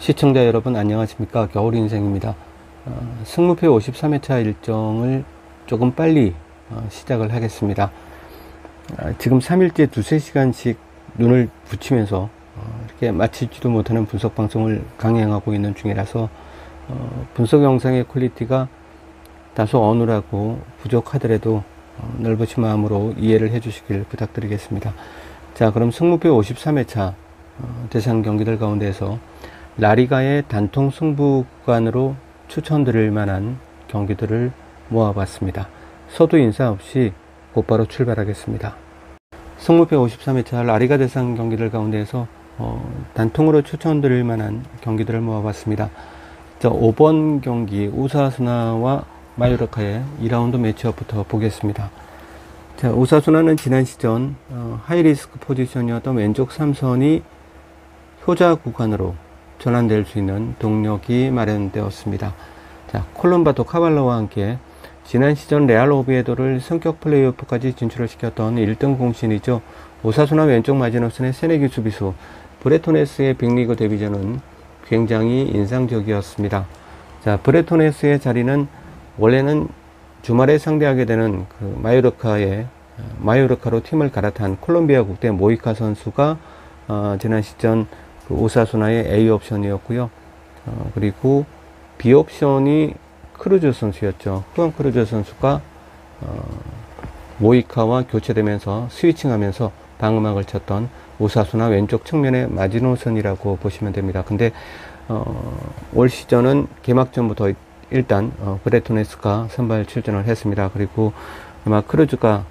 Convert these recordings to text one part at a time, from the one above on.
시청자 여러분 안녕하십니까. 겨울인생입니다. 승무표 53회차 일정을 조금 빨리 시작을 하겠습니다. 지금 3일째 두세 시간씩 눈을 붙이면서 이렇게 마치지도 못하는 분석 방송을 강행하고 있는 중이라서 분석 영상의 퀄리티가 다소 어눌하고 부족하더라도 넓으신 마음으로 이해를 해 주시길 부탁드리겠습니다. 자, 그럼 승무표 53회차 대상 경기들 가운데에서 라리가의 단통 승부 구간으로 추천드릴 만한 경기들을 모아봤습니다. 서두 인사 없이 곧바로 출발하겠습니다. 승무표 53회차 라리가 대상 경기들 가운데에서 단통으로 추천드릴 만한 경기들을 모아봤습니다. 자, 5번 경기 오사수나와 마요르카의 2라운드 매치업부터 보겠습니다. 자, 오사수나는 지난 시즌 하이리스크 포지션이었던 왼쪽 3선이 효자 구간으로 전환될 수 있는 동력이 마련되었습니다. 자, 콜롬바토 카발로와 함께 지난 시즌 레알 오비에도를 성격 플레이오프까지 진출을 시켰던 1등 공신이죠. 오사수나 왼쪽 마지노선의 새내기 수비수 브레토네스의 빅리그 데뷔전은 굉장히 인상적이었습니다. 자, 브레토네스의 자리는 원래는 주말에 상대하게 되는 그 마요르카로 팀을 갈아탄 콜롬비아 국대 모이카 선수가 지난 시즌 그 오사수나의 A 옵션이었고요. 그리고 B 옵션이 크루즈 선수였죠. 후안 크루즈 선수가 모이카와 교체되면서 스위칭하면서 방음막을 쳤던 오사수나 왼쪽 측면의 마지노선이라고 보시면 됩니다. 근데 올 시즌은 개막전부터 일단 브레토네스가 선발 출전을 했습니다. 그리고 아마 크루즈가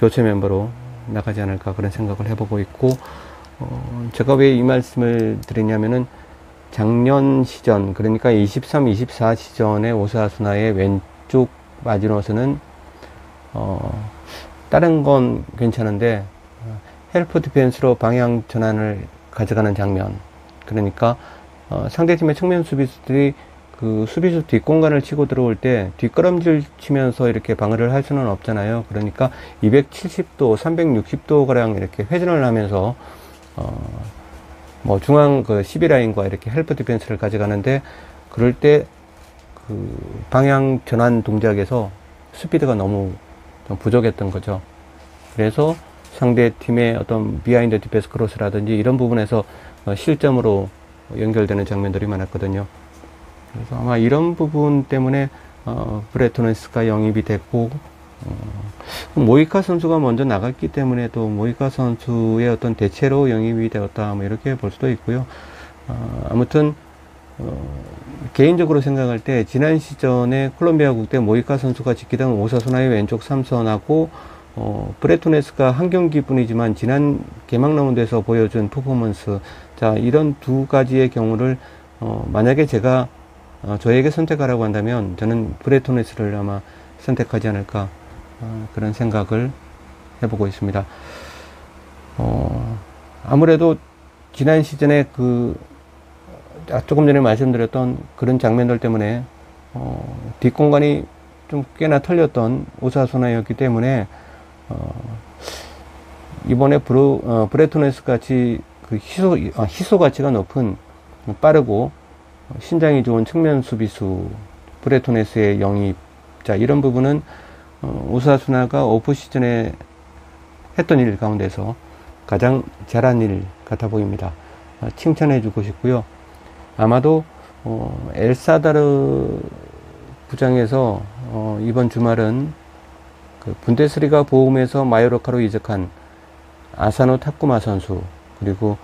교체 멤버로 나가지 않을까 그런 생각을 해보고 있고, 제가 왜 이 말씀을 드리냐면은 작년 시전, 그러니까 23, 24 시전에 오사수나의 왼쪽 마지노선은 다른 건 괜찮은데 헬프 디펜스로 방향 전환을 가져가는 장면, 그러니까 상대팀의 측면 수비수들이 그 수비수 뒷공간을 치고 들어올 때 뒷걸음질 치면서 이렇게 방어를 할 수는 없잖아요. 그러니까 270도, 360도 가량 이렇게 회전을 하면서 뭐 중앙 그 12라인과 이렇게 헬프 디펜스를 가져가는데, 그럴 때 그 방향 전환 동작에서 스피드가 너무 좀 부족했던 거죠. 그래서 상대 팀의 어떤 비하인드 디펜스 크로스라든지 이런 부분에서 실점으로 연결되는 장면들이 많았거든요. 그래서 아마 이런 부분 때문에 브레토네스가 영입이 됐고, 모이카 선수가 먼저 나갔기 때문에 또 모이카 선수의 어떤 대체로 영입이 되었다, 뭐 이렇게 볼 수도 있고요. 아무튼 개인적으로 생각할 때 지난 시즌에 콜롬비아 국대 모이카 선수가 지키던 오사수나의 왼쪽 3선하고 브레토네스가 한 경기뿐이지만 지난 개막 라운드에서 보여준 퍼포먼스, 자, 이런 두 가지의 경우를 만약에 제가 저에게 선택하라고 한다면 저는 브레토네스를 아마 선택하지 않을까 그런 생각을 해보고 있습니다. 아무래도 지난 시즌에 조금 전에 말씀드렸던 그런 장면들 때문에 뒷공간이 좀 꽤나 털렸던 오사수나였기 때문에 이번에 브레토네스 같이 그 희소 가치가 높은 빠르고 신장이 좋은 측면 수비수 브레토네스의 영입, 자, 이런 부분은 오사수나가 오프 시즌에 했던 일 가운데서 가장 잘한 일 같아 보입니다. 칭찬해 주고 싶고요. 아마도 엘사다르 구장에서 이번 주말은 그 분데스리가 보험에서 마요르카로 이적한 아사노 타쿠마 선수, 그리고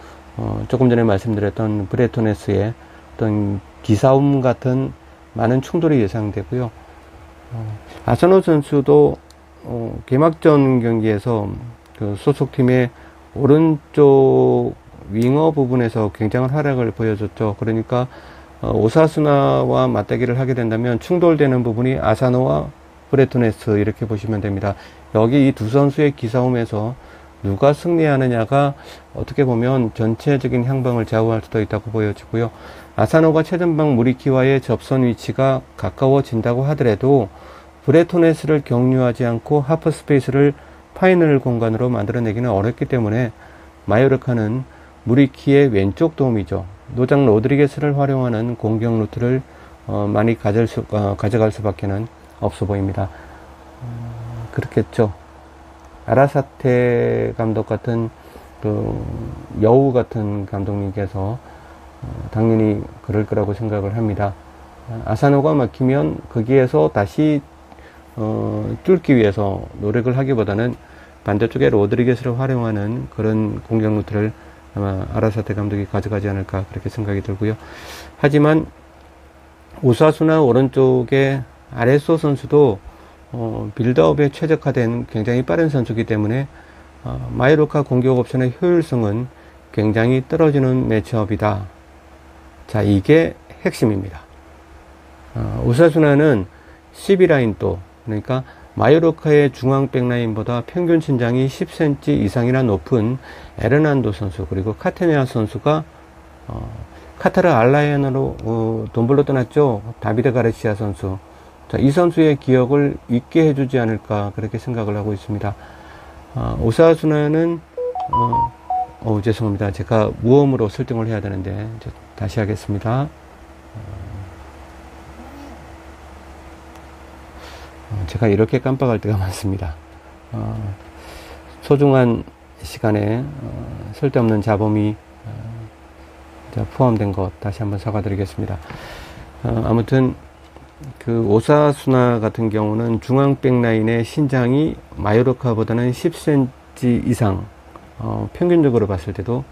조금 전에 말씀드렸던 브레토네스의 어떤 기싸움 같은 많은 충돌이 예상되고요. 아사노 선수도 개막전 경기에서 그 소속팀의 오른쪽 윙어 부분에서 굉장한 활약을 보여줬죠. 그러니까 오사수나와 맞대결을 하게 된다면 충돌되는 부분이 아사노와 브레토네스, 이렇게 보시면 됩니다. 여기 이 두 선수의 기싸움에서 누가 승리하느냐가 어떻게 보면 전체적인 향방을 좌우할 수도 있다고 보여지고요. 아사노가 최전방 무리키와의 접선 위치가 가까워진다고 하더라도 브레토네스를 경유하지 않고 하프 스페이스를 파이널 공간으로 만들어내기는 어렵기 때문에 마요르카는 무리키의 왼쪽 도움이죠. 노장 로드리게스를 활용하는 공격 루트를 많이 가져갈 수밖에 없어 보입니다. 그렇겠죠. 아라사테 감독 같은 그 여우 같은 감독님께서 당연히 그럴 거라고 생각을 합니다. 아사노가 막히면 거기에서 다시 뚫기 위해서 노력을 하기보다는 반대쪽에 로드리게스를 활용하는 그런 공격 루트를 아마 아라사테 감독이 가져가지 않을까 그렇게 생각이 들고요. 하지만 오사수나 오른쪽에 아레소 선수도 빌드업에 최적화된 굉장히 빠른 선수이기 때문에 마요르카 공격 옵션의 효율성은 굉장히 떨어지는 매치업이다. 자, 이게 핵심입니다. 오사수나는 12라인 또, 그러니까 마요르카의 중앙 백라인보다 평균 신장이 10cm 이상이나 높은 에르난도 선수, 그리고 카테냐 선수가 카타르 알라이언으로 돈볼로 떠났죠. 다비드 가르시아 선수. 자, 이 선수의 기억을 잊게 해주지 않을까 그렇게 생각을 하고 있습니다. 오사수나는 죄송합니다. 제가 무음으로 설정을 해야 되는데 다시 하겠습니다. 제가 이렇게 깜빡할 때가 많습니다. 소중한 시간에 쓸데없는 잡음이 포함된 것 다시 한번 사과드리겠습니다. 아무튼 그 오사수나 같은 경우는 중앙 백라인의 신장이 마요르카보다는 10cm 이상 평균적으로 봤을 때도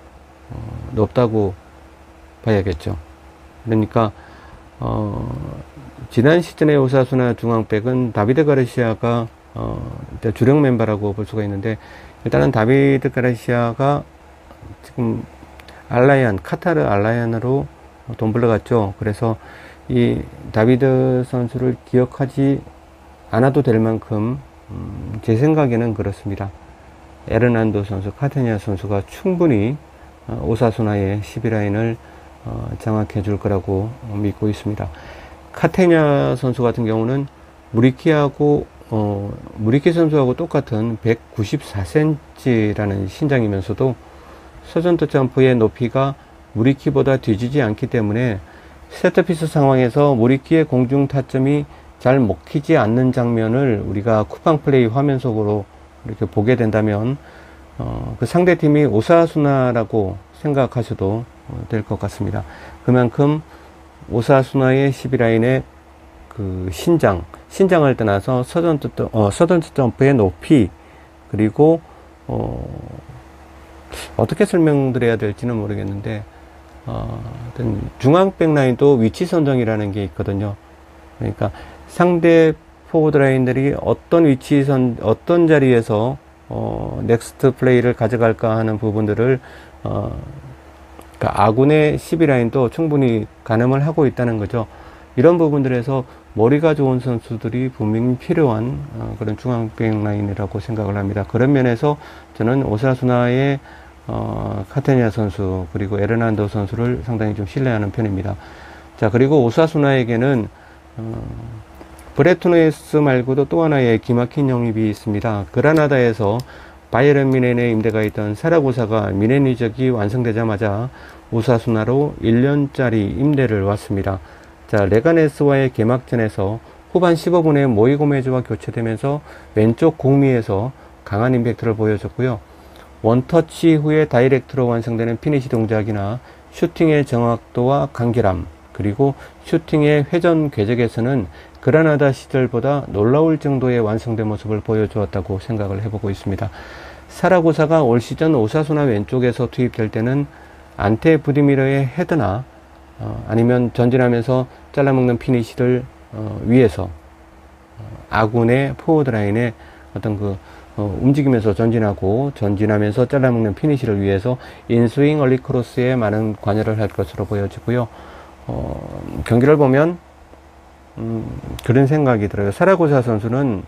높다고 봐야겠죠. 그러니까 지난 시즌의 오사수나 중앙백은 다비드 가르시아가 주력 멤버라고 볼 수가 있는데, 일단은 다비드 가르시아가 지금 카타르 알라이안으로 돈 불러갔죠. 그래서 이 다비드 선수를 기억하지 않아도 될 만큼 제 생각에는 그렇습니다. 에르난도 선수, 카테냐 선수가 충분히 오사수나의 12라인을 장악해 줄 거라고 믿고 있습니다. 카테냐 선수 같은 경우는 무리키 선수하고 똑같은 194cm라는 신장이면서도 서전트 점프의 높이가 무리키보다 뒤지지 않기 때문에 세트피스 상황에서 무리키의 공중 타점이 잘 먹히지 않는 장면을 우리가 쿠팡 플레이 화면 속으로 이렇게 보게 된다면 그 상대팀이 오사수나라고 생각하셔도 될 것 같습니다. 그만큼 오사수나의 12라인의 그 신장을 떠나서 서전트 점프의 높이, 그리고 어떻게 설명드려야 될지는 모르겠는데 중앙 백라인도 위치 선정이라는 게 있거든요. 그러니까 상대 포워드 라인들이 어떤 자리에서 넥스트 플레이를 가져갈까 하는 부분들을 그러니까 아군의 12라인도 충분히 가늠을 하고 있다는 거죠. 이런 부분들에서 머리가 좋은 선수들이 분명히 필요한 그런 중앙백 라인이라고 생각을 합니다. 그런 면에서 저는 오사수나의 카테냐 선수, 그리고 에르난도 선수를 상당히 좀 신뢰하는 편입니다. 자, 그리고 오사수나에게는 브레토네스 말고도 또 하나의 기막힌 영입이 있습니다. 그라나다에서 바이에른 뮌헨에 임대가 있던 사라고사가 뮌헨 이적이 완성되자마자 오사수나로 1년짜리 임대를 왔습니다. 자, 레가네스와의 개막전에서 후반 15분에 모이고메즈와 교체되면서 왼쪽 공미에서 강한 임팩트를 보여줬고요. 원터치 후에 다이렉트로 완성되는 피니시 동작이나 슈팅의 정확도와 간결함, 그리고 슈팅의 회전 궤적에서는 그라나다 시절보다 놀라울 정도의 완성된 모습을 보여주었다고 생각을 해보고 있습니다. 사라고사가 올 시즌 오사수나 왼쪽에서 투입될 때는 안테 부디미러의 헤드나 아니면 전진하면서 잘라먹는 피니시를 위해서 아군의 포워드 라인에 어떤 그 움직이면서 전진하면서 잘라먹는 피니시를 위해서 인스윙 얼리 크로스에 많은 관여를 할 것으로 보여지고요. 경기를 보면 그런 생각이 들어요. 사라고사 선수는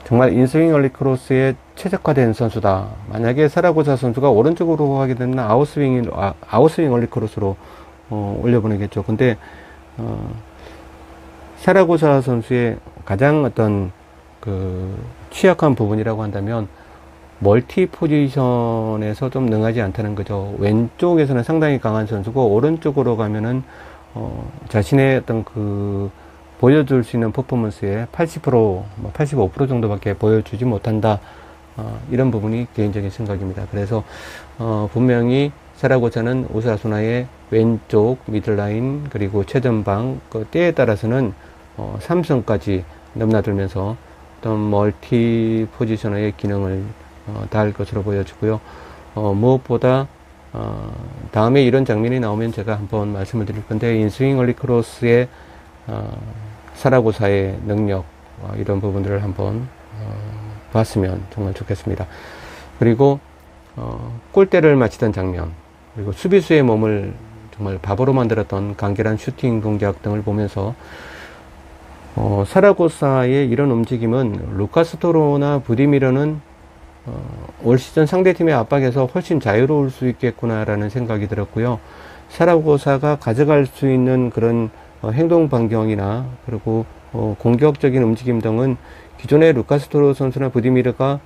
정말 인스윙 얼리 크로스에 최적화된 선수다. 만약에 사라고사 선수가 오른쪽으로 가게 되면 아웃스윙 얼리 크로스로 올려보내겠죠. 근데 사라고사 선수의 가장 어떤 그 취약한 부분이라고 한다면 멀티 포지션에서 좀 능하지 않다는 거죠. 왼쪽에서는 상당히 강한 선수고 오른쪽으로 가면은 자신의 어떤 그 보여줄 수 있는 퍼포먼스의 80%, 85% 정도밖에 보여주지 못한다. 이런 부분이 개인적인 생각입니다. 그래서 분명히 사라고사는 오사수나의 왼쪽 미들라인 그리고 최전방 그 때에 따라서는 3선까지 넘나들면서 어떤 멀티 포지셔너의 기능을 다할 것으로 보여지고요. 무엇보다 다음에 이런 장면이 나오면 제가 한번 말씀을 드릴 건데 인스윙 얼리 크로스의 사라고사의 능력 이런 부분들을 한번 봤으면 정말 좋겠습니다. 그리고 골대를 맞히던 장면 그리고 수비수의 몸을 정말 바보로 만들었던 간결한 슈팅 동작 등을 보면서 사라고사의 이런 움직임은 루카스 토로나 부디미러는 올 시즌 상대팀의 압박에서 훨씬 자유로울 수 있겠구나라는 생각이 들었고요. 사라고사가 가져갈 수 있는 그런 행동 반경이나 그리고 공격적인 움직임 등은 기존의 루카스 토로 선수나 부디미르가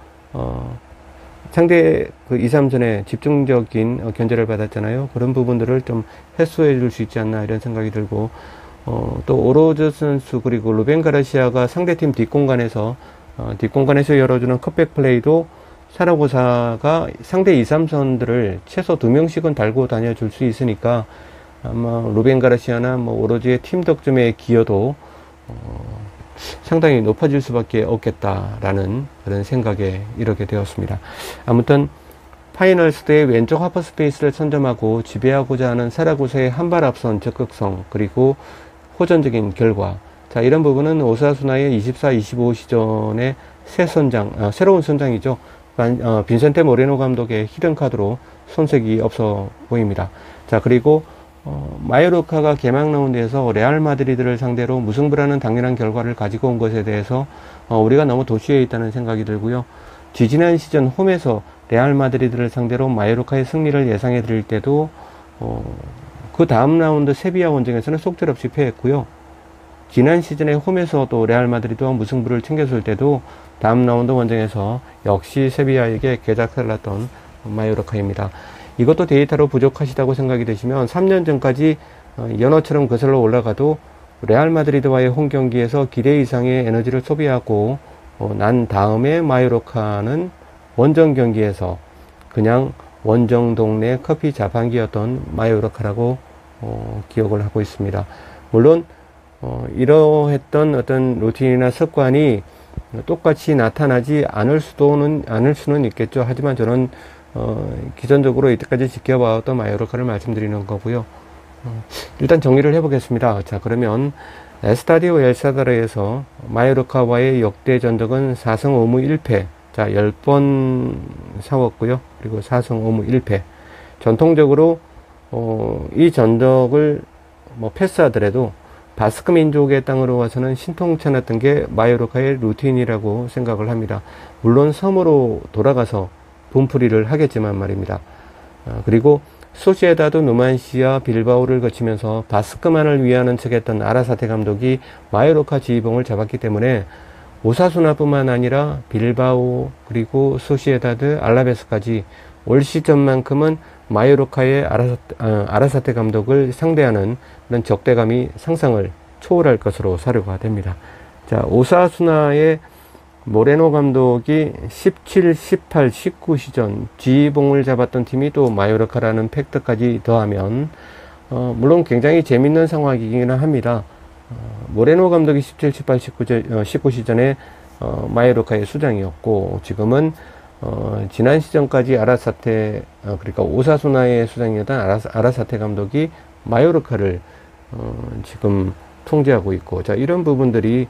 상대 그 2, 3선에 집중적인 견제를 받았잖아요. 그런 부분들을 좀 해소해 줄 수 있지 않나 이런 생각이 들고 또 오로즈 선수 그리고 루벤 가르시아가 상대팀 뒷공간에서 열어주는 컷백 플레이도 사라고사가 상대 2, 3선들을 최소 2명씩은 달고 다녀줄 수 있으니까 아마 루벤 가르시아나 오로즈의 팀 득점의 기여도 상당히 높아질 수밖에 없겠다라는 그런 생각에 이르게 되었습니다. 아무튼 파이널스 때의 왼쪽 하프 스페이스를 선점하고 지배하고자 하는 사라고사의 한 발 앞선 적극성 그리고 호전적인 결과 자 이런 부분은 오사수나의 24-25 시즌의 새로운 선장이죠. 빈센테 모레노 감독의 히든카드로 손색이 없어 보입니다. 자 그리고 마요르카가 개막 라운드에서 레알 마드리드를 상대로 무승부라는 당연한 결과를 가지고 온 것에 대해서 우리가 너무 도취해 있다는 생각이 들고요. 지지난 시즌 홈에서 레알 마드리드를 상대로 마요르카의 승리를 예상해 드릴 때도 그 다음 라운드 세비야 원정에서는 속절없이 패했고요. 지난 시즌에 홈에서도 레알 마드리드와 무승부를 챙겼을 때도 다음 라운드 원정에서 역시 세비야에게 개작살났던 마요르카입니다. 이것도 데이터로 부족하시다고 생각이 되시면 3년 전까지 연어처럼 거슬러 올라가도 레알 마드리드와의 홈 경기에서 기대 이상의 에너지를 소비하고 난 다음에 마요르카는 원정 경기에서 그냥 원정 동네 커피 자판기였던 마요르카라고 기억을 하고 있습니다. 물론 이러했던 어떤 루틴이나 습관이 똑같이 나타나지 않을 수는 있겠죠. 하지만 저는 기존적으로 이때까지 지켜봐왔던 마요르카를 말씀드리는 거고요. 일단 정리를 해보겠습니다. 자 그러면 에스타디오 엘사다르에서 마요르카와의 역대 전적은 4승 5무 1패 자 10번 싸웠고요. 그리고 4승 5무 1패 전통적으로 이 전적을 패스하더라도 바스크 민족의 땅으로 와서는 신통찮았던 게 마요르카의 루틴이라고 생각을 합니다. 물론 섬으로 돌아가서 분풀이를 하겠지만 말입니다. 그리고 소시에다도 누만시아 빌바오를 거치면서 바스크만을 위하는 척했던 아라사테 감독이 마요르카 지휘봉을 잡았기 때문에 오사수나뿐만 아니라 빌바오 그리고 소시에다드 알라베스까지 올 시즌만큼은 마요르카의 아라사테 감독을 상대하는 그런 적대감이 상상을 초월할 것으로 사료가 됩니다. 자, 오사수나의 모레노 감독이 17, 18, 19 시즌 지휘봉을 잡았던 팀이 또 마요르카라는 팩트까지 더하면 물론 굉장히 재밌는 상황이기는 합니다. 모레노 감독이 17, 18, 19 시즌에 마요르카의 수장이었고 지금은 지난 시즌까지 아라사테 그러니까 오사수나의 수장이었던 아라사테 감독이 마요르카를 지금 통제하고 있고 자 이런 부분들이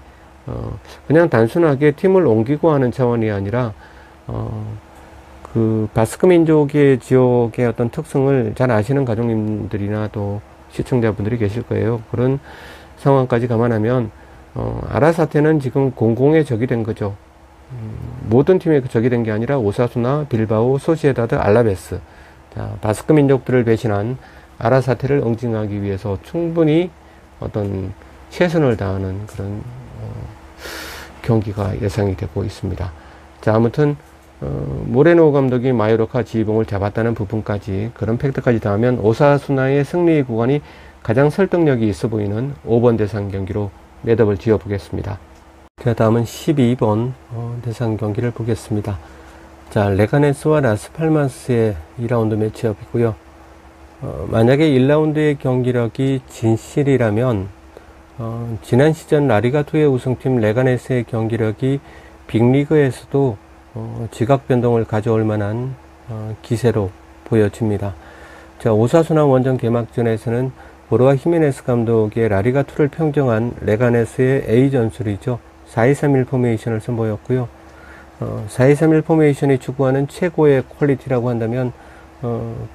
그냥 단순하게 팀을 옮기고 하는 차원이 아니라 그 바스크 민족의 지역의 어떤 특성을 잘 아시는 가족님들이나 또 시청자분들이 계실 거예요. 그런 상황까지 감안하면 아라사테는 지금 공공의 적이 된 거죠. 모든 팀의 적이 된 게 아니라 오사수나, 빌바오, 소시에다드, 알라베스 자, 바스크 민족들을 배신한 아라사테를 응징하기 위해서 충분히 어떤 최선을 다하는 그런 경기가 예상이 되고 있습니다. 자, 아무튼 모레노 감독이 마요르카 지휘봉을 잡았다는 부분까지, 그런 팩트까지 더하면 오사수나의 승리 구간이 가장 설득력이 있어 보이는 5번 대상 경기로 매듭을 지어 보겠습니다. 그 다음은 12번 대상 경기를 보겠습니다. 자, 레가네스와 라스팔마스의 2라운드 매치업이고요. 만약에 1라운드의 경기력이 진실이라면 지난 시즌 라리가2의 우승팀 레가네스의 경기력이 빅리그에서도 지각 변동을 가져올 만한 기세로 보여집니다. 자, 오사수나 원정 개막전에서는 보르아 히메네스 감독의 라리가2를 평정한 레가네스의 A 전술이죠. 4-2-3-1 포메이션을 선보였고요. 4-2-3-1 포메이션이 추구하는 최고의 퀄리티라고 한다면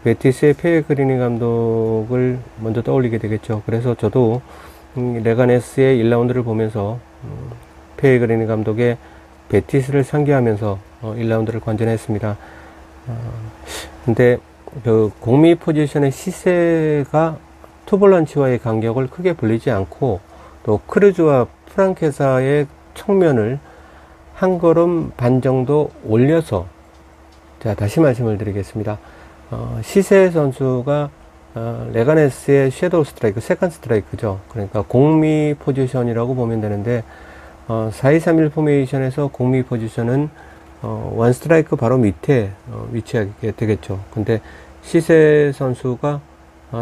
베티스의 페그리니 감독을 먼저 떠올리게 되겠죠. 그래서 저도 레가네스의 1라운드를 보면서 페그리니 감독의 베티스를 상기하면서 1라운드를 관전했습니다. 근데 그 공미 포지션의 시세가 투볼란치와의 간격을 크게 벌리지 않고, 또 크루즈와 프랑케사의 측면을 한 걸음 반 정도 올려서, 자, 다시 말씀을 드리겠습니다. 시세 선수가 레가네스의 섀도우 스트라이크, 세컨 스트라이크죠. 그러니까 공미 포지션이라고 보면 되는데, 4-2-3-1 포메이션에서 공미 포지션은 원 스트라이크 바로 밑에 위치하게 되겠죠. 근데 시세 선수가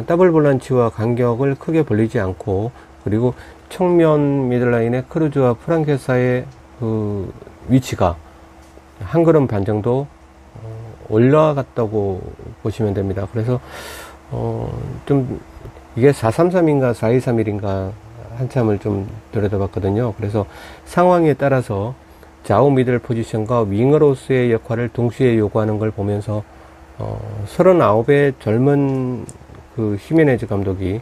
더블 볼란치와 간격을 크게 벌리지 않고, 그리고 측면 미들라인의 크루즈와 프랑케사의 그 위치가 한 걸음 반 정도 올라갔다고 보시면 됩니다. 그래서 좀 이게 4-3-3인가 4-2-3-1인가 한참을 좀 들여다봤거든요. 그래서 상황에 따라서 좌우 미들 포지션과 윙어로서의 역할을 동시에 요구하는 걸 보면서 39의 젊은 그 히메네즈 감독이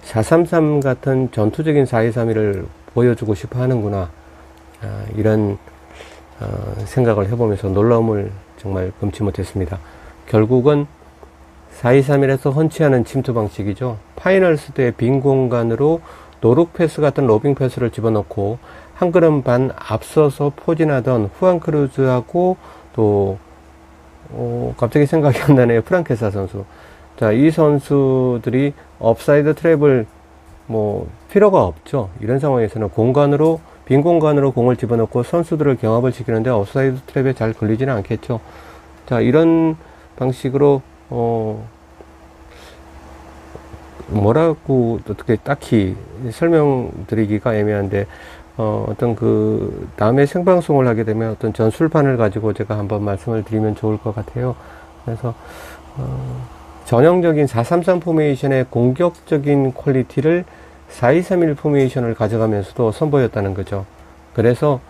4-3-3 같은 전투적인 4-2-3-1을 보여주고 싶어 하는구나, 이런 생각을 해보면서 놀라움을 정말 금치 못했습니다. 결국은 4-2-3-1에서 헌치하는 침투 방식이죠. 파이널스 때 빈 공간으로 노룩 패스 같은 로빙 패스를 집어넣고 한 걸음 반 앞서서 포진하던 후안 크루즈하고, 또 갑자기 생각이 안 나네요. 프랑케사 선수. 자, 이 선수들이 업사이드 트랩을 필요가 없죠. 이런 상황에서는 빈 공간으로 공을 집어넣고 선수들을 경합을 시키는데 업사이드 트랩에 잘 걸리지는 않겠죠. 자, 이런 방식으로 뭐라고 어떻게 딱히 설명드리기가 애매한데, 어떤 그 다음에 생방송을 하게 되면 어떤 전술판을 가지고 제가 한번 말씀을 드리면 좋을 것 같아요. 그래서 전형적인 4-3-3 포메이션의 공격적인 퀄리티를 4-2-3-1 포메이션을 가져가면서도 선보였다는 거죠. 그래서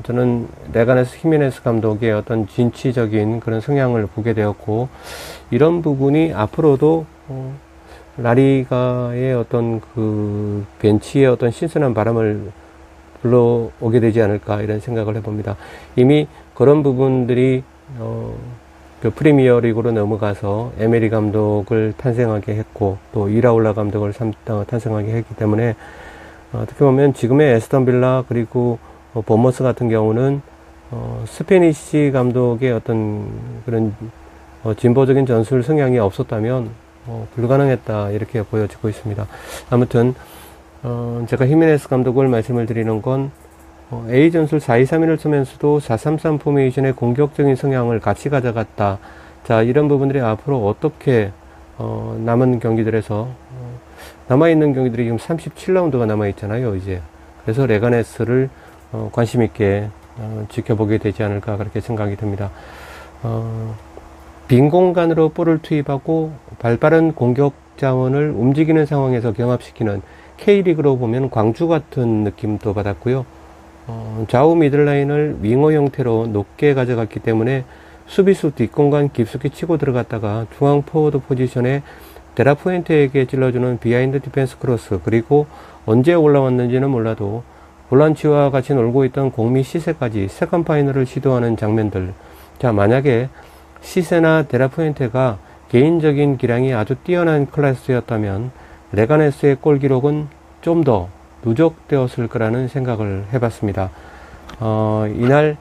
저는 레가네스 히메네스 감독의 어떤 진취적인 그런 성향을 보게 되었고, 이런 부분이 앞으로도 라리가의 어떤 그 벤치의 어떤 신선한 바람을 불러오게 되지 않을까, 이런 생각을 해봅니다. 이미 그런 부분들이 그 프리미어 리그로 넘어가서 에메리 감독을 탄생하게 했고, 또 이라올라 감독을 탄생하게 했기 때문에, 어떻게 보면 지금의 에스턴 빌라 그리고 보머스 같은 경우는 스페니시 감독의 어떤 그런 진보적인 전술 성향이 없었다면 불가능했다, 이렇게 보여지고 있습니다. 아무튼 제가 히메네스 감독을 말씀을 드리는 건 A 전술 4-2-3-1을 쓰면서도 4-3-3 포메이션의 공격적인 성향을 같이 가져갔다. 자, 이런 부분들이 앞으로 어떻게 남은 경기들에서 남아있는 경기들이 지금 37라운드가 남아있잖아요, 이제. 그래서 레가네스를 관심 있게 지켜보게 되지 않을까, 그렇게 생각이 듭니다. 빈 공간으로 볼을 투입하고 발빠른 공격 자원을 움직이는 상황에서 경합시키는 K리그로 보면 광주 같은 느낌도 받았고요. 좌우 미들라인을 윙어 형태로 높게 가져갔기 때문에 수비수 뒷공간 깊숙이 치고 들어갔다가 중앙 포워드 포지션에 데라푸엔테에게 찔러주는 비하인드 디펜스 크로스, 그리고 언제 올라왔는지는 몰라도 볼란치와 같이 놀고 있던 공미 시세까지 세컨 파이널을 시도하는 장면들. 자, 만약에 시세나 데라푸엔테가 개인적인 기량이 아주 뛰어난 클래스였다면 레가네스의 골 기록은 좀 더 누적되었을 거라는 생각을 해봤습니다. 이날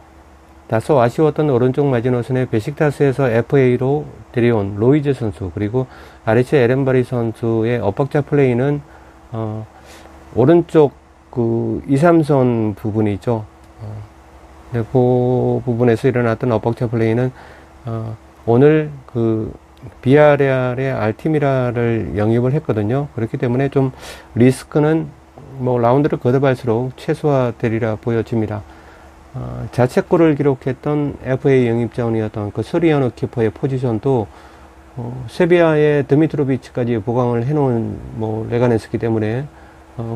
다소 아쉬웠던 오른쪽 마지노선에 베식타스에서 FA로 데려온 로이즈 선수, 그리고 아레체 에렌바리 선수의 엇박자 플레이는 오른쪽 그 2, 3선 부분이죠. 네, 그 부분에서 일어났던 엇박자 플레이는 오늘 그 비아레알의 알티미라를 영입을 했거든요. 그렇기 때문에 좀 리스크는 뭐 라운드를 거듭할수록 최소화되리라 보여집니다. 자책골을 기록했던 FA 영입자원이었던 그 소리아노 키퍼의 포지션도 세비야의 드미트로비치까지 보강을 해놓은 뭐 레가네스기 때문에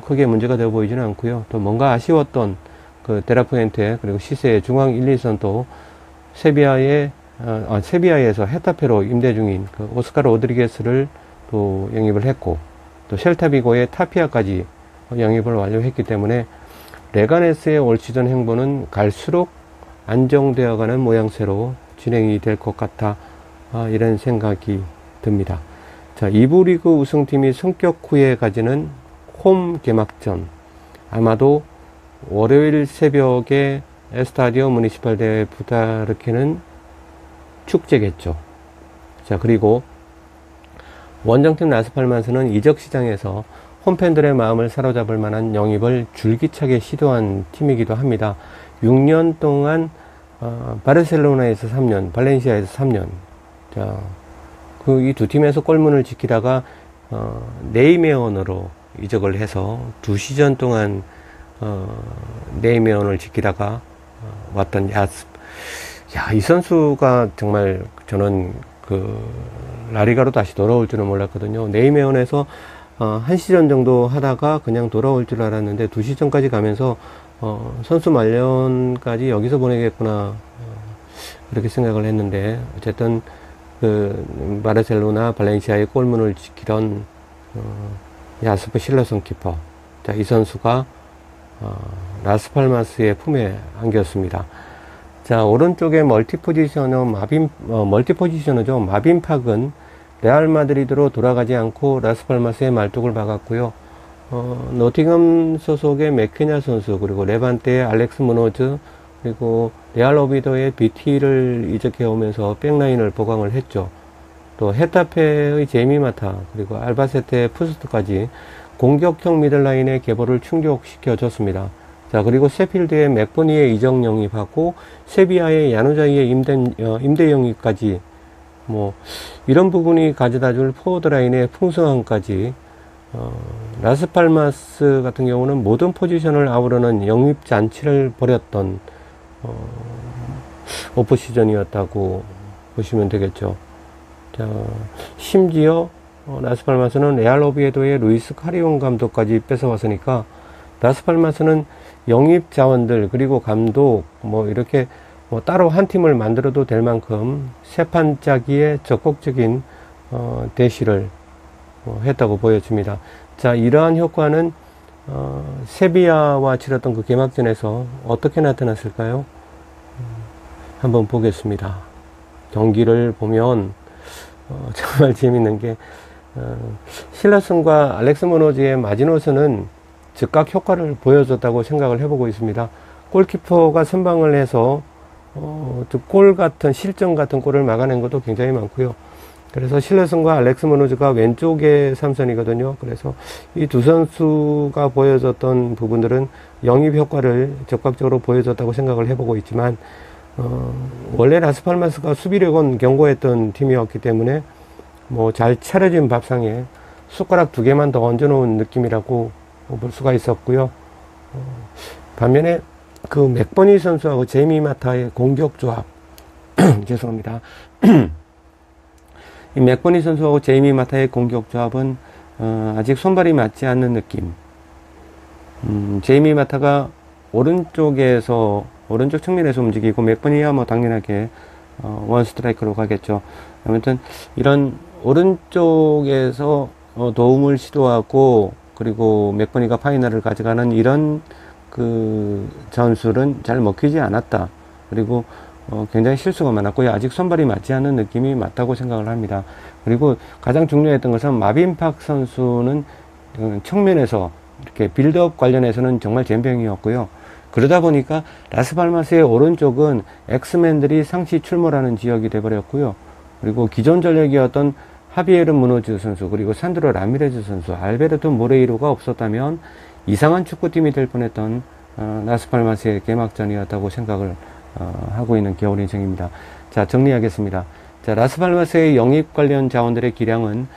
크게 문제가 되어 보이지는 않고요. 또 뭔가 아쉬웠던 그 데라푸엔테 그리고 시세의 중앙 1, 2선도 세비야에서 헤타페로 임대 중인 그 오스카르 오드리게스를 또 영입을 했고, 또 셀타비고의 타피아까지 영입을 완료했기 때문에 레가네스의 올 시즌 행보는 갈수록 안정되어가는 모양새로 진행이 될 것 같아 이런 생각이 듭니다. 자, 2부 리그 우승팀이 승격 후에 가지는 홈 개막전, 아마도 월요일 새벽에 에스타디오 무니시팔 데 부타르케는 축제겠죠. 자, 그리고 원정팀 라스팔마스는 이적 시장에서 홈팬들의 마음을 사로잡을 만한 영입을 줄기차게 시도한 팀이기도 합니다. 6년 동안 바르셀로나에서 3년, 발렌시아에서 3년. 자, 그 이 두 팀에서 골문을 지키다가 네이메온으로 이적을 해서 2시즌 동안 네이메온을 지키다가 왔던 야스. 야, 이 선수가 정말 저는 그 라리가로 다시 돌아올 줄은 몰랐거든요. 네이메온에서 한 시즌 정도 하다가 그냥 돌아올 줄 알았는데 2시즌까지 가면서 선수 말년까지 여기서 보내겠구나 그렇게 생각을 했는데, 어쨌든 그 바르셀로나 발렌시아의 골문을 지키던 야스퍼 실러슨 키퍼, 자, 이 선수가 라스팔마스의 품에 안겼습니다. 자, 오른쪽에 멀티포지셔너죠. 마빈 팍은 레알 마드리드로 돌아가지 않고 라스팔마스의 말뚝을 박았고요. 노팅엄 소속의 맥퀴냐 선수, 그리고 레반테의 알렉스 무노즈, 그리고 레알 오비도의 BT를 이적해 오면서 백라인을 보강을 했죠. 또 헤타페의 제이미 마타, 그리고 알바세테의 푸스트까지 공격형 미들라인의 계보를 충족시켜 줬습니다. 자, 그리고 세필드의 맥보니의 이적 영입하고 세비야의 야누자이의 임대 영입까지, 뭐 이런 부분이 가져다줄 포워드 라인의 풍성함까지, 라스팔마스 같은 경우는 모든 포지션을 아우르는 영입 잔치를 벌였던 오프 시즌이었다고 보시면 되겠죠. 자, 심지어 라스팔마스는 레알 오비에도의 루이스 카리온 감독까지 뺏어왔으니까 라스팔마스는 영입 자원들 그리고 감독 뭐 이렇게 뭐 따로 한 팀을 만들어도 될 만큼 세판짜기에 적극적인 대시를 했다고 보여집니다. 자, 이러한 효과는 세비야와 치렀던 그 개막전에서 어떻게 나타났을까요? 한번 보겠습니다. 경기를 보면 정말 재밌는 게 실러슨과 알렉스 무노즈의 마지노스는 즉각 효과를 보여줬다고 생각을 해보고 있습니다. 골키퍼가 선방을 해서 골 같은 실점 같은 골을 막아낸 것도 굉장히 많고요. 그래서 실러슨과 알렉스 무노즈가 왼쪽에 3선이거든요. 그래서 이 두 선수가 보여줬던 부분들은 영입 효과를 적극적으로 보여줬다고 생각을 해보고 있지만, 원래 라스팔마스가 수비력은 견고했던 팀이었기 때문에 뭐 잘 차려진 밥상에 숟가락 2개만 더 얹어놓은 느낌이라고 볼 수가 있었고요. 반면에 그 맥버니 선수하고 제이미 마타의 공격 조합 죄송합니다. 이 맥버니 선수하고 제이미 마타의 공격 조합은 아직 손발이 맞지 않는 느낌. 제이미 마타가 오른쪽 측면에서 움직이고, 맥버니야 뭐 당연하게 원 스트라이크로 가겠죠. 아무튼 이런 오른쪽에서 도움을 시도하고, 그리고 맥버니가 파이널을 가져가는 이런 그 전술은 잘 먹히지 않았다. 그리고 굉장히 실수가 많았고요. 아직 손발이 맞지 않는 느낌이 맞다고 생각을 합니다. 그리고 가장 중요했던 것은 마빈 팍 선수는 측면에서 이렇게 빌드업 관련해서는 정말 젬병이었고요. 그러다 보니까 라스팔마스의 오른쪽은 엑스맨들이 상시 출몰하는 지역이 돼버렸고요. 그리고 기존 전력이었던 하비에르 무노즈 선수, 그리고 산드로 라미레즈 선수, 알베르토 모레이로가 없었다면 이상한 축구팀이 될 뻔했던 라스팔마스의 개막전이었다고 생각을 하고 있는 겨울인생입니다. 자, 정리하겠습니다. 자, 라스팔마스의 영입 관련 자원들의 기량은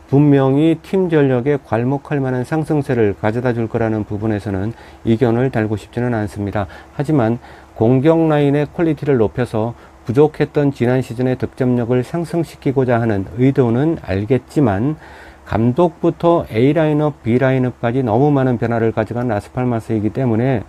분명히 팀 전력에 괄목할 만한 상승세를 가져다 줄 거라는 부분에서는 이견을 달고 싶지는 않습니다. 하지만 공격 라인의 퀄리티를 높여서 부족했던 지난 시즌의 득점력을 상승시키고자 하는 의도는 알겠지만 감독부터 A 라인업, B 라인업까지 너무 많은 변화를 가져간 라스팔마스이기 때문에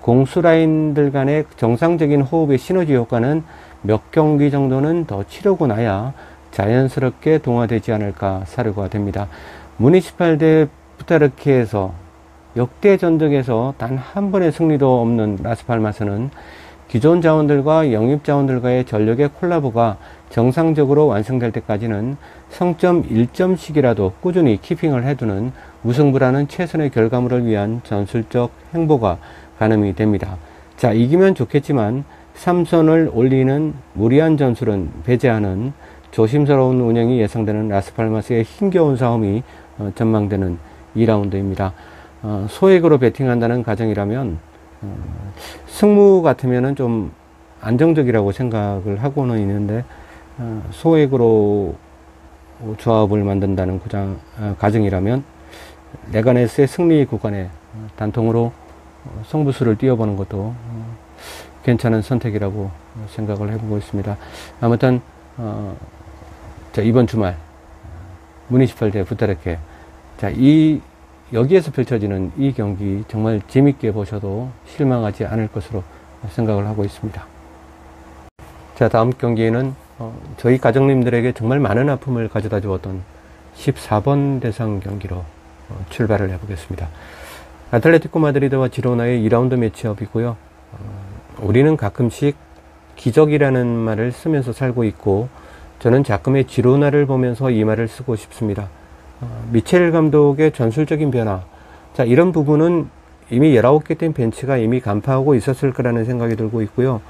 공수 라인들 간의 정상적인 호흡의 시너지 효과는 몇 경기 정도는 더 치르고 나야 자연스럽게 동화되지 않을까 사료가 됩니다. 무니시팔 대 부타르키에서 역대 전적에서 단 한 번의 승리도 없는 라스팔마스는 기존 자원들과 영입 자원들과의 전력의 콜라보가 정상적으로 완성될 때까지는 성점 1점씩이라도 꾸준히 키핑을 해두는 우승부라는 최선의 결과물을 위한 전술적 행보가 가늠이 됩니다. 자, 이기면 좋겠지만 3선을 올리는 무리한 전술은 배제하는 조심스러운 운영이 예상되는 라스팔마스의 힘겨운 싸움이 전망되는 2라운드입니다. 소액으로 베팅한다는 가정이라면 승무 같으면은 좀 안정적이라고 생각을 하고는 있는데 소액으로 조합을 만든다는 가정이라면 레가네스의 승리 구간에 단통으로 승부수를 띄워보는 것도 괜찮은 선택이라고 생각을 해보고 있습니다. 아무튼 자, 이번 주말 무니시팔 대 부타르케, 자, 여기에서 펼쳐지는 이 경기 정말 재밌게 보셔도 실망하지 않을 것으로 생각을 하고 있습니다. 자, 다음 경기에는 저희 가정님들에게 정말 많은 아픔을 가져다 주었던 14번 대상 경기로 출발을 해보겠습니다. 아틀레티코 마드리드와 지로나의 2라운드 매치업이고요. 우리는 가끔씩 기적이라는 말을 쓰면서 살고 있고, 저는 자금의 지로나를 보면서 이 말을 쓰고 싶습니다. 미첼 감독의 전술적인 변화, 자, 이런 부분은 이미 19개 팀 벤치가 이미 간파하고 있었을 거라는 생각이 들고 있고요.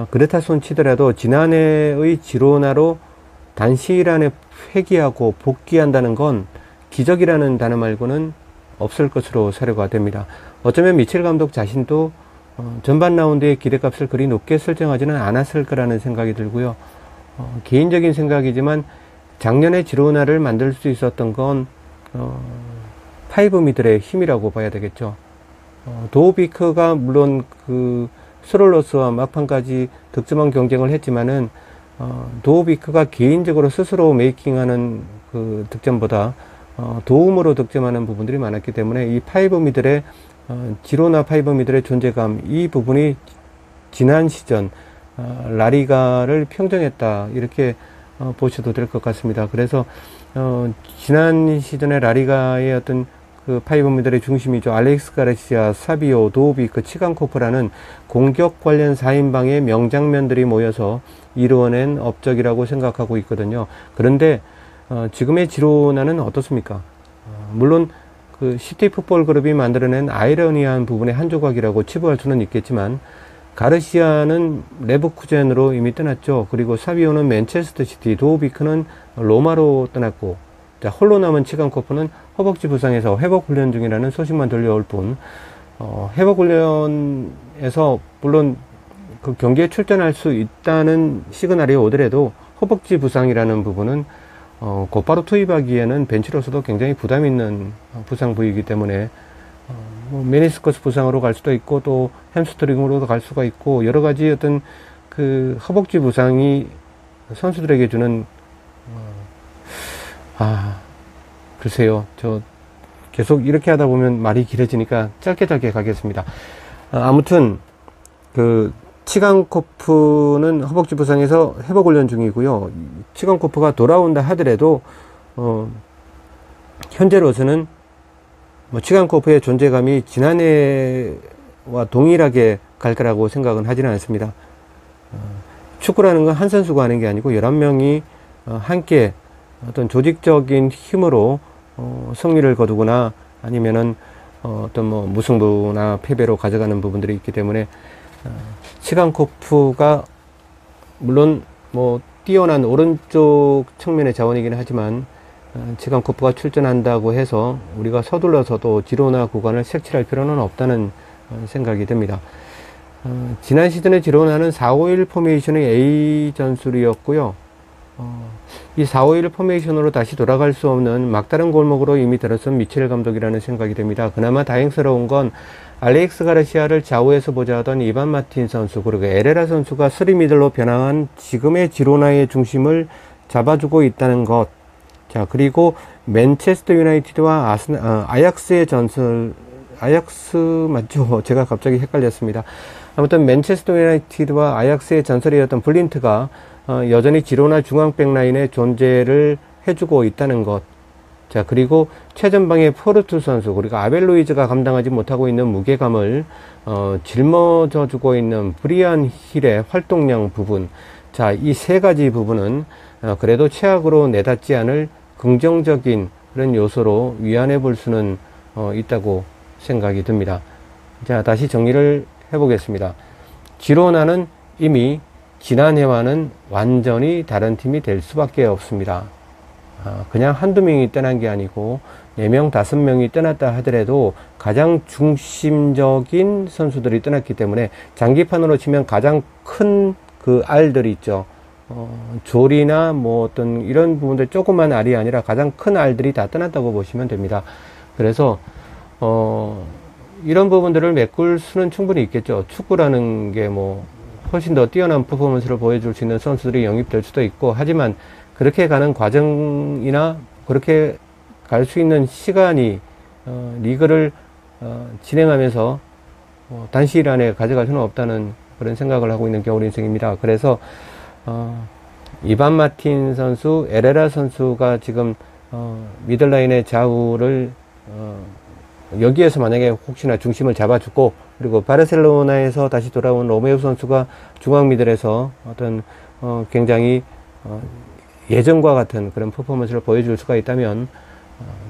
그렇다 손 치더라도 지난해의 지로나로 단시일 회귀하고 복귀한다는 건 기적이라는 단어 말고는 없을 것으로 사료가 됩니다. 어쩌면 미첼 감독 자신도 전반 라운드의 기대값을 그리 높게 설정하지는 않았을 거라는 생각이 들고요. 개인적인 생각이지만 작년에 지로나를 만들 수 있었던 건 파이브 미들의 힘이라고 봐야 되겠죠. 도우비크가 물론 그 스롤로스와 막판까지 득점왕 경쟁을 했지만은 도우비크가 개인적으로 스스로 메이킹하는 그 득점보다 도움으로 득점하는 부분들이 많았기 때문에 이 파이브 미들의 지로나 파이브 미들의 존재감, 이 부분이 지난 시즌 라리가를 평정했다, 이렇게 보셔도 될 것 같습니다. 그래서 지난 시즌의 라리가의 어떤 그 파이브 미들의 중심이죠. 알렉스 가르시아, 사비오, 도우비크, 치간코프라는 공격 관련 4인방의 명장면들이 모여서 이루어낸 업적이라고 생각하고 있거든요. 그런데 지금의 지로나는 어떻습니까? 물론 그 시티 풋볼 그룹이 만들어낸 아이러니한 부분의 한 조각이라고 치부할 수는 있겠지만, 가르시아는 레버쿠젠으로 이미 떠났죠. 그리고 사비오는 맨체스터 시티, 도우비크는 로마로 떠났고, 자, 홀로 남은 치간코프는 허벅지 부상에서 회복 훈련 중이라는 소식만 들려올 뿐, 회복 훈련에서 물론 그 경기에 출전할 수 있다는 시그널이 오더라도 허벅지 부상이라는 부분은 곧바로 투입하기에는 벤치로서도 굉장히 부담 있는 부상 부위이기 때문에 메니스커스 부상으로 갈 수도 있고 또 햄스트링으로도 갈 수가 있고, 여러 가지 어떤 그 허벅지 부상이 선수들에게 주는 글쎄요, 저 계속 이렇게 하다 보면 말이 길어지니까 짧게 가겠습니다. 아무튼 그 치간코프는 허벅지 부상에서 회복 훈련 중이고요. 치간코프가 돌아온다 하더라도 현재로서는 치간코프의 존재감이 지난해와 동일하게 갈 거라고 생각은 하지는 않습니다. 축구라는 건 한 선수가 하는 게 아니고 11명이 함께 어떤 조직적인 힘으로 승리를 거두거나 아니면은 어떤 뭐 무승부나 패배로 가져가는 부분들이 있기 때문에 치간코프가 물론 뭐 뛰어난 오른쪽 측면의 자원이긴 하지만 치간코프가 출전한다고 해서 우리가 서둘러서도 지로나 구간을 색칠할 필요는 없다는 생각이 듭니다. 지난 시즌에 지로나는 4-5-1 포메이션의 A 전술이었고요. 이 4-5-1 포메이션으로 다시 돌아갈 수 없는 막다른 골목으로 이미 들어선 미첼 감독이라는 생각이 듭니다. 그나마 다행스러운 건 알렉스 가르시아를 좌우에서 보좌하던 이반 마틴 선수 그리고 에레라 선수가 3미들로 변화한 지금의 지로나의 중심을 잡아주고 있다는 것. 자, 그리고 맨체스터 유나이티드와 아약스의 전설, 아약스 맞죠? 제가 갑자기 헷갈렸습니다. 아무튼 맨체스터 유나이티드와 아약스의 전설이었던 블린트가 여전히 지로나 중앙백 라인의 존재를 해주고 있다는 것. 자, 그리고 최전방의 포르투 선수 그리고 아벨 루이즈가 감당하지 못하고 있는 무게감을 짊어져주고 있는 브리안 힐의 활동량 부분. 자, 이 세 가지 부분은 그래도 최악으로 내닫지 않을 긍정적인 그런 요소로 위안해 볼 수는 있다고 생각이 듭니다. 자, 다시 정리를 해보겠습니다. 지로나는 이미 지난해와는 완전히 다른 팀이 될 수밖에 없습니다. 그냥 한두 명이 떠난 게 아니고 4명, 5명이 떠났다 하더라도 가장 중심적인 선수들이 떠났기 때문에 장기판으로 치면 가장 큰 그 알들이 있죠. 조리나 뭐 어떤 이런 부분들 조그만 알이 아니라 가장 큰 알들이 다 떠났다고 보시면 됩니다. 그래서 이런 부분들을 메꿀 수는 충분히 있겠죠. 축구라는 게 뭐 훨씬 더 뛰어난 퍼포먼스를 보여줄 수 있는 선수들이 영입될 수도 있고 하지만 그렇게 가는 과정이나 그렇게 갈 수 있는 시간이 리그를 진행하면서 단시일 안에 가져갈 수는 없다는 그런 생각을 하고 있는 겨울 인생입니다. 그래서 이반 마틴 선수, 에레라 선수가 지금 미들라인의 좌우를 여기에서 만약에 혹시나 중심을 잡아주고 그리고 바르셀로나에서 다시 돌아온 로메오 선수가 중앙 미들에서 어떤 굉장히 예전과 같은 그런 퍼포먼스를 보여줄 수가 있다면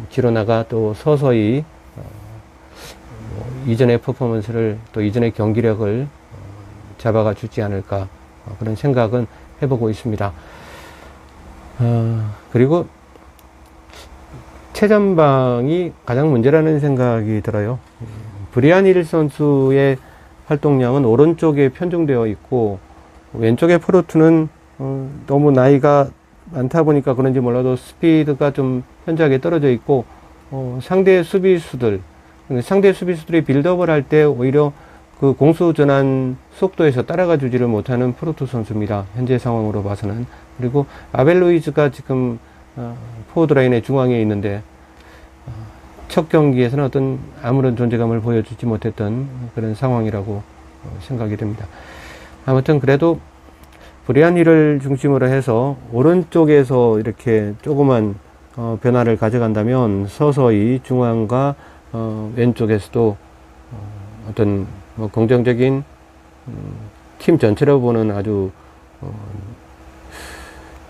지로나가 또 서서히 이전의 퍼포먼스를 또 이전의 경기력을 잡아가 주지 않을까 그런 생각은 해보고 있습니다. 그리고 최전방이 가장 문제라는 생각이 들어요. 브리안 힐 선수의 활동량은 오른쪽에 편중되어 있고 왼쪽의 포르투는 너무 나이가 많다 보니까 그런지 몰라도 스피드가 좀 현저하게 떨어져 있고 상대 수비수들이 빌드업을 할 때 오히려 그 공수 전환 속도에서 따라가 주지를 못하는 포르투 선수입니다. 현재 상황으로 봐서는. 그리고 아벨 루이즈가 지금 포워드라인의 중앙에 있는데 첫 경기에서는 어떤 아무런 존재감을 보여주지 못했던 그런 상황이라고 생각이 됩니다. 아무튼 그래도 브리안 힐을 중심으로 해서 오른쪽에서 이렇게 조그만 변화를 가져간다면 서서히 중앙과 왼쪽에서도 어떤 뭐 긍정적인 팀 전체로 보는 아주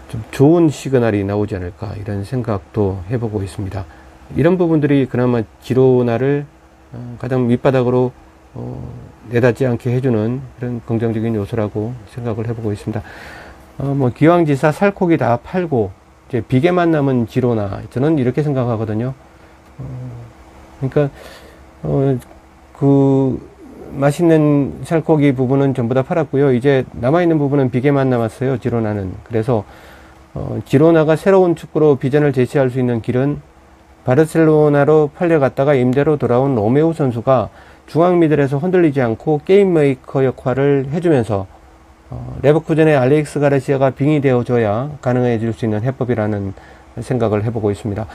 좀 좋은 시그널이 나오지 않을까 이런 생각도 해보고 있습니다. 이런 부분들이 그나마 지로나를 가장 밑바닥으로 내닫지 않게 해주는 그런 긍정적인 요소라고 생각을 해보고 있습니다. 뭐 기왕지사 살코기 다 팔고 이제 비계만 남은 지로나 저는 이렇게 생각하거든요. 그러니까 그 맛있는 살코기 부분은 전부 다 팔았고요. 이제 남아있는 부분은 비계만 남았어요. 지로나는. 그래서 지로나가 새로운 축구로 비전을 제시할 수 있는 길은 바르셀로나로 팔려갔다가 임대로 돌아온 로메오 선수가 중앙 미들에서 흔들리지 않고 게임 메이커 역할을 해주면서 레버쿠젠의 알렉스 가르시아가 빙이 되어줘야 가능해질 수 있는 해법이라는 생각을 해보고 있습니다.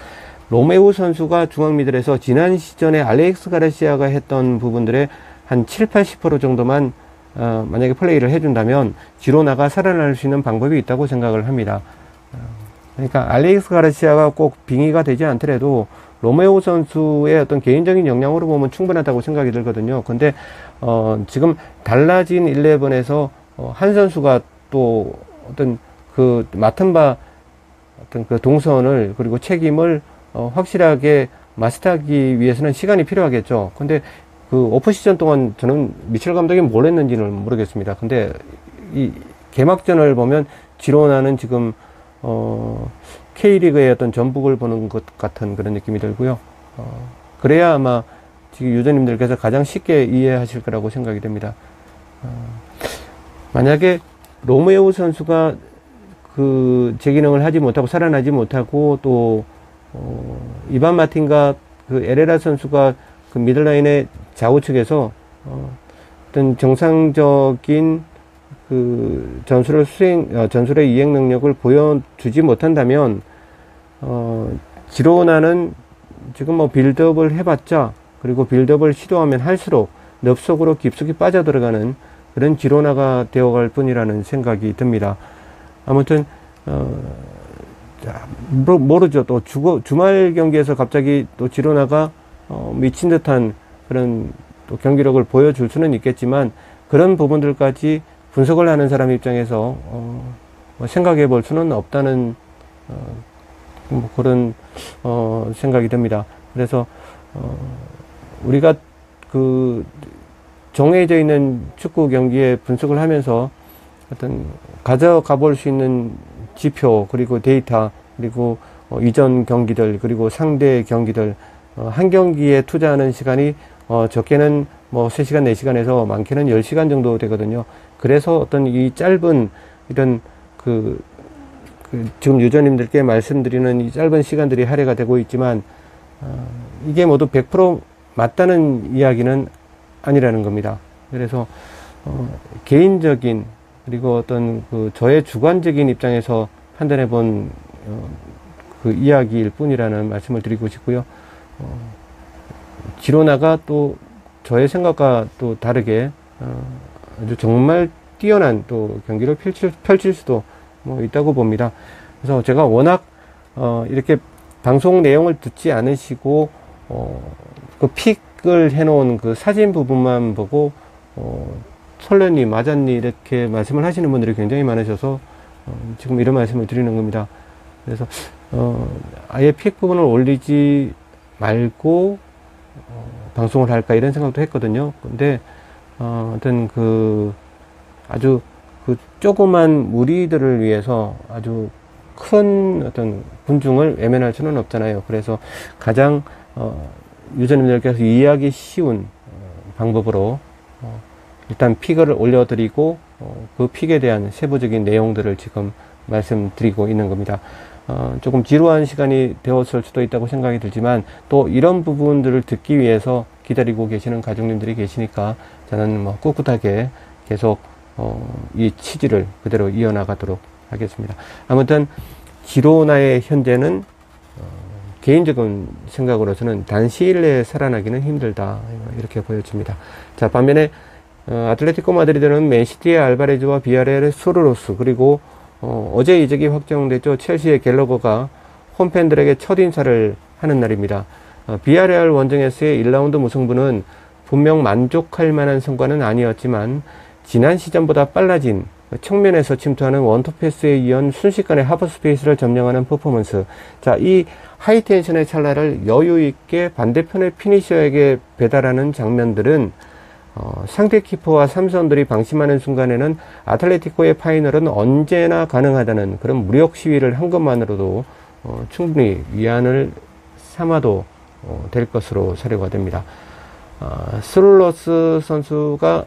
로메오 선수가 중앙 미들에서 지난 시즌에 알렉스 가르시아가 했던 부분들의 한 70-80% 정도만 만약에 플레이를 해준다면 지로나가 살아날 수 있는 방법이 있다고 생각을 합니다. 그러니까 알렉스 가르시아가 꼭 빙의가 되지 않더라도 로메오 선수의 어떤 개인적인 역량으로 보면 충분하다고 생각이 들거든요. 근데 지금 달라진 11에서 한 선수가 또 어떤 그 맡은 바 어떤 그 동선을 그리고 책임을 확실하게 마스터하기 위해서는 시간이 필요하겠죠. 근데 그 오프 시즌 동안 저는 미첼 감독이 뭘 했는지는 모르겠습니다. 근데 이 개막전을 보면 지로나는 지금 K리그의 어떤 전북을 보는 것 같은 그런 느낌이 들고요. 그래야 아마 지금 유저님들께서 가장 쉽게 이해하실 거라고 생각이 됩니다. 만약에 로메오 선수가 그 제기능을 하지 못하고 살아나지 못하고 또 이반 마틴과 그 에레라 선수가 그 미들라인의 좌우측에서 어떤 정상적인 그 전술의 이행 능력을 보여주지 못한다면 지로나는 지금 뭐 빌드업을 해봤자, 그리고 빌드업을 시도하면 할수록 늪속으로 깊숙이 빠져들어가는 그런 지로나가 되어갈 뿐이라는 생각이 듭니다. 아무튼 모르죠. 또 주말 경기에서 갑자기 또 지로나가 미친 듯한 그런 또 경기력을 보여줄 수는 있겠지만, 그런 부분들까지 분석을 하는 사람 입장에서 생각해 볼 수는 없다는 뭐 그런 생각이 듭니다. 그래서 우리가 그 정해져 있는 축구 경기에 분석을 하면서 어떤 가져가 볼 수 있는 지표, 그리고 데이터, 그리고 이전 경기들, 그리고 상대 경기들, 한 경기에 투자하는 시간이 적게는 뭐 3시간, 4시간에서 많게는 10시간 정도 되거든요. 그래서 어떤 이 짧은 이런 지금 유저님들께 말씀드리는 이 짧은 시간들이 할애가 되고 있지만, 이게 모두 100% 맞다는 이야기는 아니라는 겁니다. 그래서 개인적인, 그리고 어떤 저의 주관적인 입장에서 판단해 본 그 이야기일 뿐이라는 말씀을 드리고 싶고요. 지로나가 또 저의 생각과 또 다르게 아주 정말 뛰어난 또 경기를 펼칠 수도 뭐 있다고 봅니다. 그래서 제가 워낙 이렇게 방송 내용을 듣지 않으시고 그 픽을 해놓은 그 사진 부분만 보고 설레니 맞았니 이렇게 말씀을 하시는 분들이 굉장히 많으셔서 지금 이런 말씀을 드리는 겁니다. 그래서 아예 픽 부분을 올리지 말고 방송을 할까 이런 생각도 했거든요. 근데 어떤 아주 조그만 무리들을 위해서 아주 큰 어떤 군중을 외면할 수는 없잖아요. 그래서 가장 유저님들께서 이해하기 쉬운 방법으로 일단 픽을 올려드리고 그 픽에 대한 세부적인 내용들을 지금 말씀드리고 있는 겁니다. 조금 지루한 시간이 되었을 수도 있다고 생각이 들지만, 또 이런 부분들을 듣기 위해서 기다리고 계시는 가족님들이 계시니까 저는 뭐 꿋꿋하게 계속 이 취지를 그대로 이어나가도록 하겠습니다. 아무튼 지로나의 현재는 개인적인 생각으로서는 단시일 내에 살아나기는 힘들다, 이렇게 보여집니다. 자, 반면에 아틀레티코 마드리드는 맨시티의 알바레즈와 비아레알의 소르로스, 그리고 어제 이적이 확정됐죠. 첼시의 갤러거가 홈팬들에게 첫 인사를 하는 날입니다. 비아레알 원정에서의 1라운드 무승부는 분명 만족할 만한 성과는 아니었지만, 지난 시즌보다 빨라진 측면에서 침투하는 원투 패스에 이은 순식간에 하프 스페이스를 점령하는 퍼포먼스. 자, 이 하이텐션의 찰나를 여유 있게 반대편의 피니셔에게 배달하는 장면들은 상대 키퍼와 삼선들이 방심하는 순간에는 아틀레티코의 파이널은 언제나 가능하다는 그런 무력 시위를 한 것만으로도 충분히 위안을 삼아도 될 것으로 사료가 됩니다. 스룰로스 선수가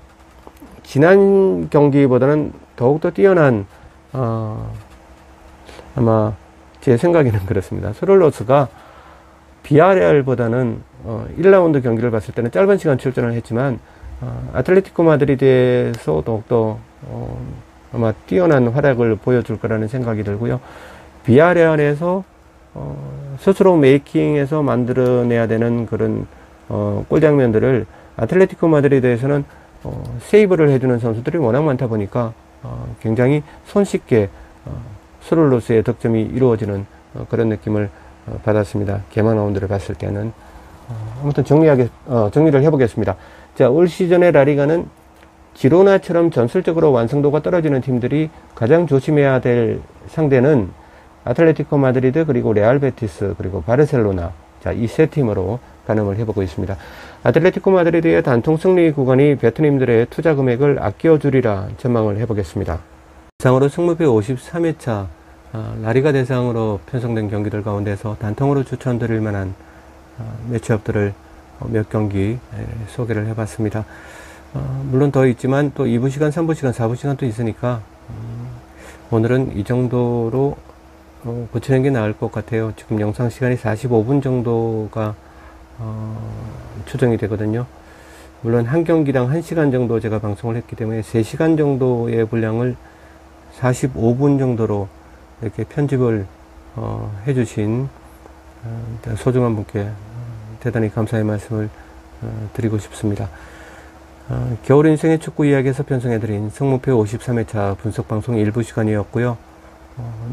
지난 경기보다는 더욱더 뛰어난 아마 제 생각에는 그렇습니다. 스룰로스가 비아레알보다는 1라운드 경기를 봤을 때는 짧은 시간 출전을 했지만, 아틀레티코 마드리드에서 더욱더 아마 뛰어난 활약을 보여줄 거라는 생각이 들고요. 비아레알에서 스스로 메이킹해서 만들어내야 되는 그런 골 장면들을 아틀레티코 마드리드에서는 세이브를 해주는 선수들이 워낙 많다 보니까 굉장히 손쉽게 스룰로스의 득점이 이루어지는 그런 느낌을 받았습니다. 개막 라운드를 봤을 때는. 아무튼 정리를 해보겠습니다. 자, 올 시즌의 라리가는 지로나처럼 전술적으로 완성도가 떨어지는 팀들이 가장 조심해야 될 상대는 아틀레티코 마드리드, 그리고 레알 베티스, 그리고 바르셀로나. 자, 이 세 팀으로 가늠을 해보고 있습니다. 아틀레티코 마드리드의 단통 승리 구간이 베트님들의 투자 금액을 아껴주리라 전망을 해보겠습니다. 이상으로 승무표 53회차 라리가 대상으로 편성된 경기들 가운데서 단통으로 추천드릴 만한 매치업들을 몇 경기 소개를 해봤습니다. 물론 더 있지만 또 2부 시간, 3부 시간, 4부 시간도 있으니까 오늘은 이 정도로 고치는 게 나을 것 같아요. 지금 영상 시간이 45분 정도가 추정이 되거든요. 물론 한 경기당 1시간 정도 제가 방송을 했기 때문에 3시간 정도의 분량을 45분 정도로 이렇게 편집을 해주신 소중한 분께 대단히 감사의 말씀을 드리고 싶습니다. 겨울 인생의 축구 이야기에서 편성해드린 승무표 53회차 분석방송 1부 시간이었고요.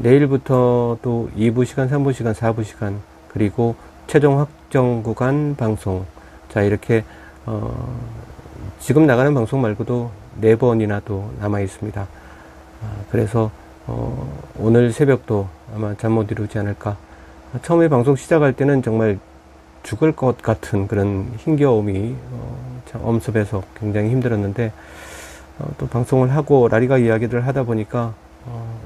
내일부터 또 2부 시간, 3부 시간, 4부 시간, 그리고 최종 확정 구간 방송. 자, 이렇게, 지금 나가는 방송 말고도 4번이나 또 남아 있습니다. 그래서, 오늘 새벽도 아마 잠 못 이루지 않을까. 처음에 방송 시작할 때는 정말 죽을 것 같은 그런 힘겨움이, 참 엄습해서 굉장히 힘들었는데, 또 방송을 하고 라리가 이야기를 하다 보니까,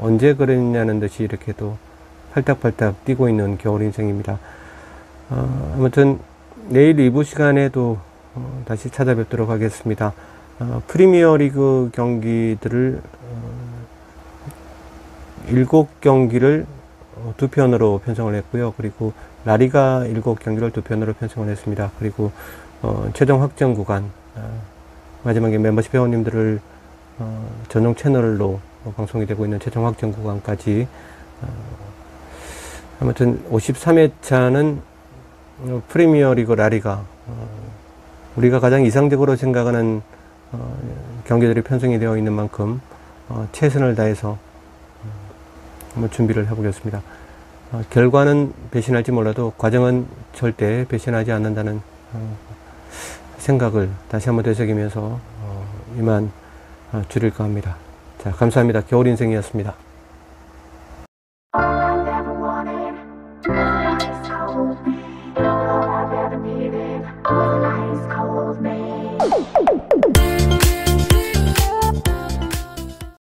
언제 그랬냐는 듯이 이렇게 또 팔딱팔딱 뛰고 있는 겨울 인생입니다. 아무튼 내일 2부 시간에도 다시 찾아뵙도록 하겠습니다. 프리미어 리그 경기들을 7경기를 2편으로 편성을 했고요. 그리고 라리가 7경기를 2편으로 편성을 했습니다. 그리고 최종 확정 구간 마지막에 멤버십 회원님들을 전용 채널로 방송이 되고 있는 최종 확정 구간까지 아무튼 53회차는 프리미어 리그 라리가 우리가 가장 이상적으로 생각하는 경기들이 편성이 되어 있는 만큼 최선을 다해서 한번 준비를 해보겠습니다. 결과는 배신할지 몰라도 과정은 절대 배신하지 않는다는 생각을 다시 한번 되새기면서 이만 줄일까 합니다. 자, 감사합니다. 겨울 인생이었습니다. All I ever wanted,